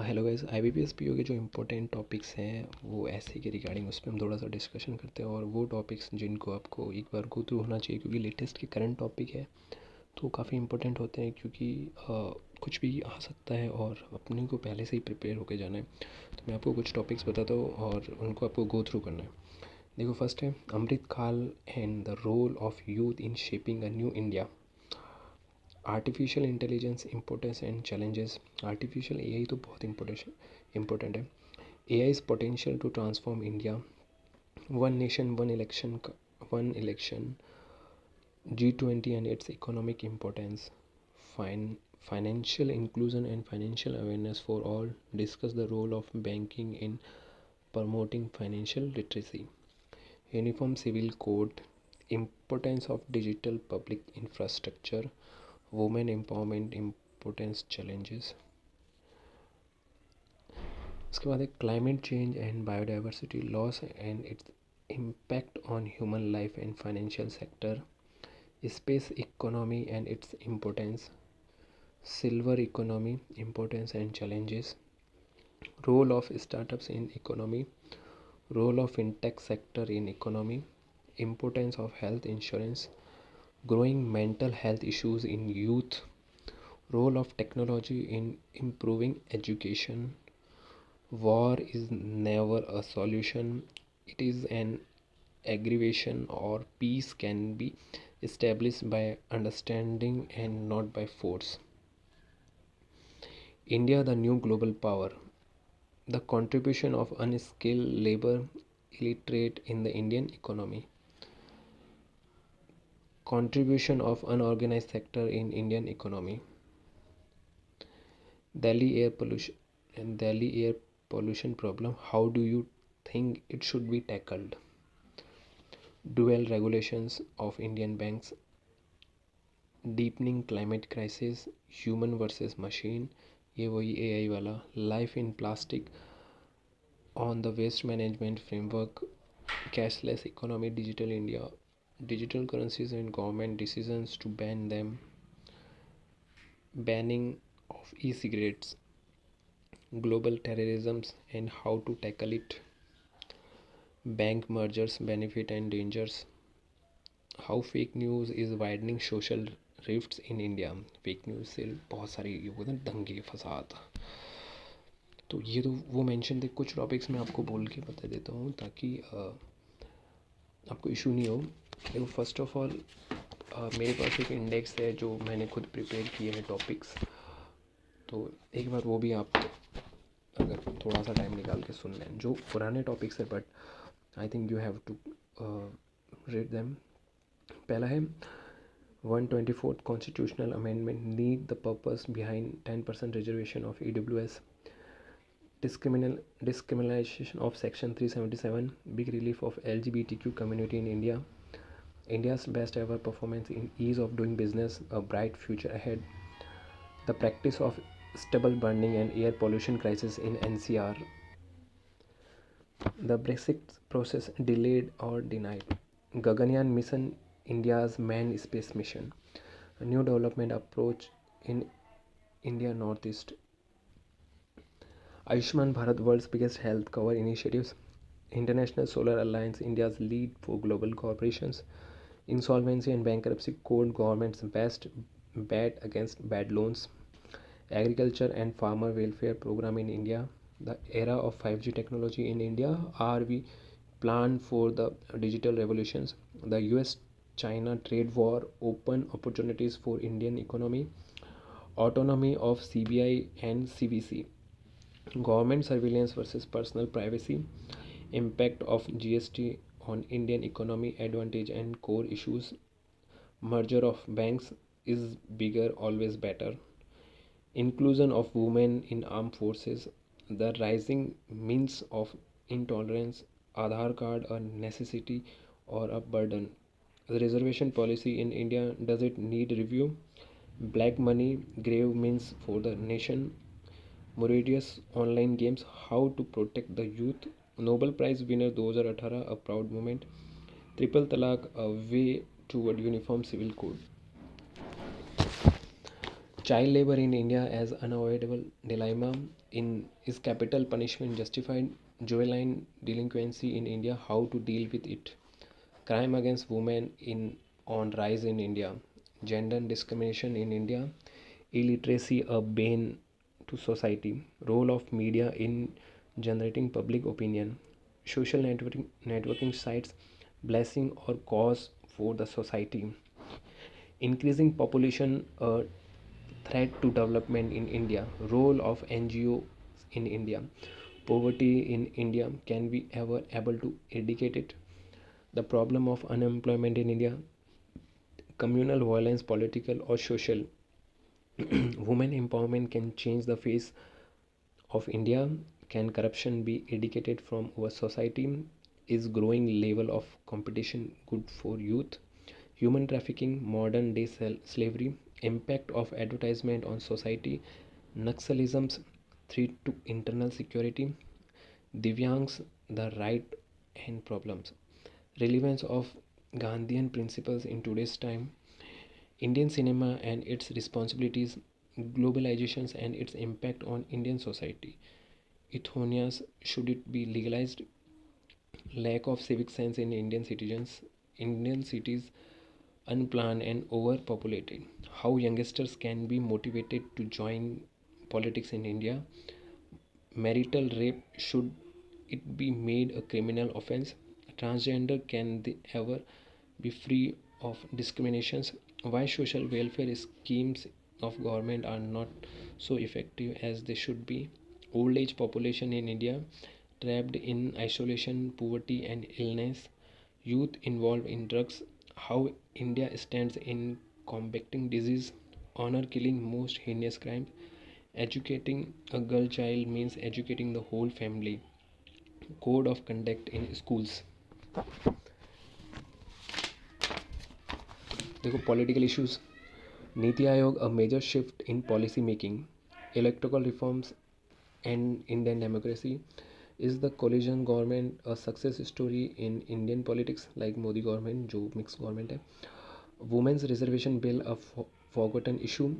Hello guys, IBPS PO के जो important topics हैं वो ऐसे के रिगार्डिंग उस पर हम थोड़ा सा डिस्कशन करते हैं। और वो टॉपिक्स जिनको आपको एक बार गो थ्रू होना चाहिए क्योंकि लेटेस्ट के करंट टॉपिक है तो काफ़ी इंपॉर्टेंट होते हैं क्योंकि कुछ भी आ सकता है और अपने को पहले से ही प्रिपेयर होकर जाना है। तो मैं आपको कुछ टॉपिक्स बताता हूँ और उनको आपको गो थ्रू करना है। देखो, फर्स्ट है Amrit Kaal and the role of youth in shaping a new India. Artificial intelligence importance and challenges. Artificial AI तो बहुत इम्पोर्टेंट है। AI's potential to transform India. One nation, one election. G20 and its economic importance. Financial inclusion and financial awareness for all. Discuss the role of banking in promoting financial literacy. Uniform Civil Code. Importance of digital public infrastructure. Women empowerment importance challenges. उसके बाद है climate change and biodiversity loss and it's impact on human life and financial sector. Space economy and its importance. Silver economy importance and challenges. Role of startups in economy. Role of fintech sector in economy. Importance of health insurance. Growing mental health issues in youth. Role of technology in improving education. War is never a solution, it is an aggravation, or peace can be established by understanding and not by force. India, the new global power. The contribution of unskilled labor illiterate in the Indian economy. Contribution of unorganized sector in Indian economy. Delhi air pollution and Delhi air pollution problem. How do you think it should be tackled? Dual regulations of Indian banks. Deepening climate crisis. Human versus machine. ये वही AI वाला. Life in plastic on the waste management framework. Cashless economy, digital India. Digital currencies and government decisions to ban them. Banning of e-cigarettes. Global terrorism and how to tackle it. Bank mergers, benefit and dangers. How fake news is widening social rifts in India. Fake news से बहुत सारी ये होते हैं दंगे फसाद। तो ये तो वो मेंशन थे। कुछ टॉपिक्स मैं आपको बोल के बता देता हूँ ताकि आपको इशू नहीं हो। देखो, फर्स्ट ऑफ ऑल मेरे पास एक इंडेक्स है जो मैंने खुद प्रिपेयर किए हैं टॉपिक्स। तो एक बार वो भी आप अगर थोड़ा सा टाइम निकाल के सुन लें, जो पुराने टॉपिक्स है but I think you have to read them. पहला है 124th Constitutional Amendment need the purpose behind 10% reservation of EWS. Discriminalization of Section 377. Big relief of LGBTQ community in India. India's best ever performance in ease of doing business. A bright future ahead. The practice of stubble burning and air pollution crisis in NCR. The Brexit process delayed or denied. Gaganyaan mission, India's manned space mission. A new development approach in India Northeast. Ayushman Bharat, world's biggest health cover initiatives. International Solar Alliance, India's lead for global corporations. Insolvency and bankruptcy code, government's best bet against bad loans. Agriculture and farmer welfare program in India. The era of 5G technology in India. Are we planned for the digital revolutions? The US China trade war open opportunities for Indian economy. Autonomy of CBI and CVC. Government surveillance versus personal privacy. Impact of GST on Indian economy, advantage and core issues. Merger of banks, is bigger always better? Inclusion of women in armed forces. The rising means of intolerance. Aadhaar card, a necessity or a burden? The reservation policy in India, does it need review? Black money, grave means for the nation. Meridius online games, how to protect the youth? Nobel Prize winner 2018, a proud moment. Triple Talaq, a way toward uniform civil code. Child labor in India as unavoidable dilemma. In is capital punishment justified? Juvenile delinquency in India, how to deal with it? Crime against women in on rise in India. Gender discrimination in India. Illiteracy a bane to society. Role of media in generating public opinion. Social networking sites blessing or cause for the society. Increasing population a threat to development in India. Role of NGO in India. Poverty in India, can we ever able to eradicate it? The problem of unemployment in India. Communal violence, political or social. Women empowerment can change the face of India. Can corruption be eradicated from our society? Is growing level of competition good for youth? Human trafficking, modern day slavery, impact of advertisement on society, Naxalism's threat to internal security, Divyangs, the right and problems, relevance of Gandhian principles in today's time, Indian cinema and its responsibilities, globalizations and its impact on Indian society, Ethonias, should it be legalized, lack of civic sense in Indian citizens, Indian cities unplanned and overpopulated, how youngsters can be motivated to join politics in India, marital rape, should it be made a criminal offense, transgender, can they ever be free of discriminations, why social welfare schemes of government are not so effective as they should be, old age population in India trapped in isolation, poverty and illness, youth involved in drugs, how India stands in combating disease, honor killing, most heinous crimes, educating a girl child means educating the whole family, code of conduct in schools. देखो political issues, Niti Aayog a major shift in policy making, electoral reforms and Indian democracy, is the coalition government a success story in Indian politics like Modi government जो mixed government है, women's reservation bill a forgotten issue,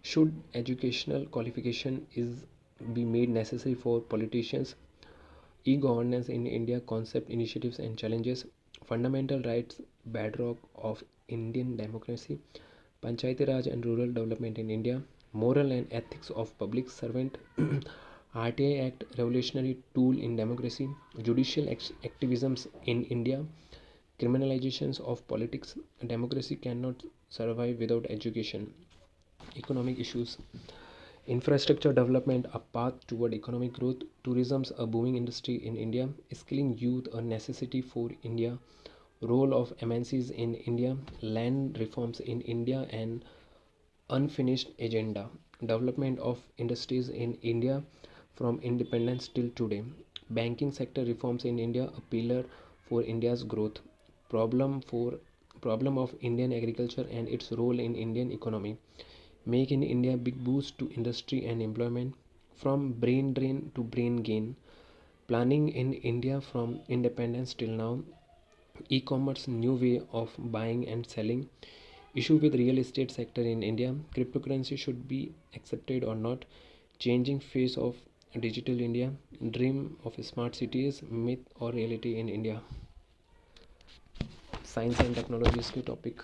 should educational qualification is be made necessary for politicians, e-governance in India concept, initiatives and challenges, fundamental rights bedrock of Indian democracy, Panchayati Raj and rural development in India, moral and ethics of public servant, RTI Act revolutionary tool in democracy, judicial activisms in India, criminalizations of politics, democracy cannot survive without education, economic issues, infrastructure development a path toward economic growth, tourism a booming industry in India, skilling youth a necessity for India, role of MNCs in India, land reforms in India and unfinished agenda, development of industries in India from independence till today, banking sector reforms in India a pillar for India's growth, problem for problem of Indian agriculture and its role in Indian economy, make in India big boost to industry and employment, from brain drain to brain gain, planning in India from independence till now, e-commerce new way of buying and selling, issue with real estate sector in India, cryptocurrency should be accepted or not, changing face of digital India, dream of smart cities, myth or reality in India. Science and technologies के topic,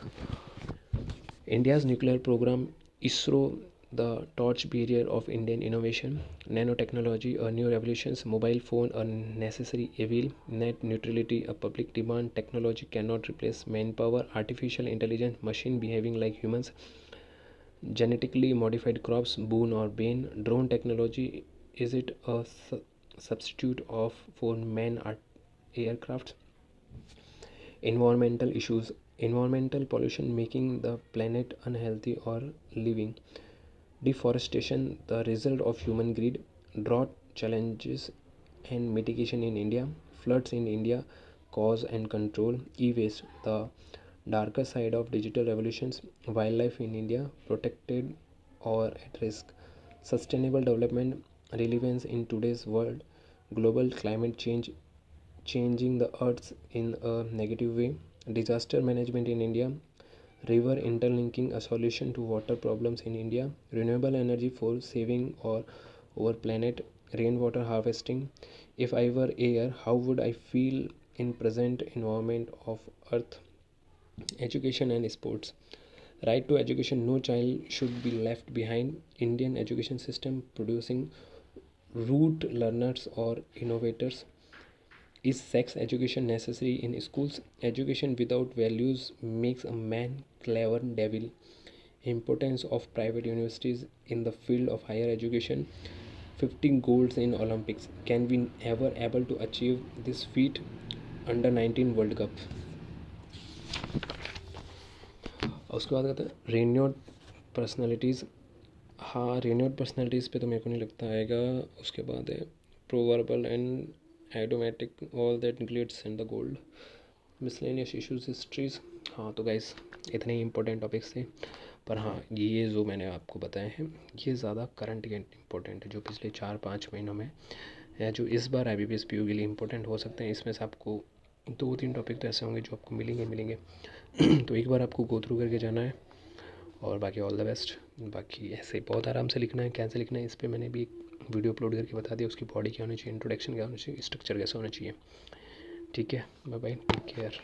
India's nuclear program, ISRO, the torch bearer of Indian innovation, nanotechnology, a new revolution, mobile phone, a necessary evil, net neutrality, a public demand, technology cannot replace manpower, artificial intelligence, machine behaving like humans, genetically modified crops, boon or bane, drone technology, is it a substitute of for man aircraft, environmental issues, environmental pollution making the planet unhealthy or living, deforestation the result of human greed, drought challenges and mitigation in India, floods in India cause and control, e-waste the darker side of digital revolutions, wildlife in India protected or at risk, sustainable development relevance in today's world, global climate change changing the earth in a negative way, disaster management in India, river interlinking a solution to water problems in India, renewable energy for saving or our planet, rainwater harvesting. If I were air, how would I feel in present environment of earth? Education and sports. Right to education, no child should be left behind. Indian education system producing root learners or innovators. Is sex education necessary in schools? Education without values makes a man clever devil. Importance of private universities in the field of higher education. 15 golds in Olympics. Can we ever able to achieve this feat? Under 19 World Cup. और उसके बाद कहते हैं रेन्यूड personalities. हाँ, रेन्यूड personalities पे तो मेरे को नहीं लगता आएगा। उसके बाद है proverbial and idiomatic, all that glitters and the gold, miscellaneous issues, histories. हाँ तो गाइस इतने ही इंपॉर्टेंट टॉपिक्स थे, पर हाँ ये जो मैंने आपको बताए हैं ये ज़्यादा करंट इंपॉर्टेंट है, जो पिछले 4-5 महीनों में या जो इस बार IBPS PO के लिए इंपॉर्टेंट हो सकते हैं। इसमें से आपको 2-3 टॉपिक तो ऐसे होंगे जो आपको मिलेंगे तो एक बार आपको गो थ्रू करके जाना है, और बाकी ऑल द बेस्ट। बाकी ऐसे बहुत आराम से लिखना है, कैसे लिखना है इस पर मैंने भी एक वीडियो अपलोड करके बता दिया। उसकी बॉडी क्या होनी चाहिए, इंट्रोडक्शन क्या होनी चाहिए, स्ट्रक्चर कैसा होना चाहिए। ठीक है, बाय बाय, टेक केयर।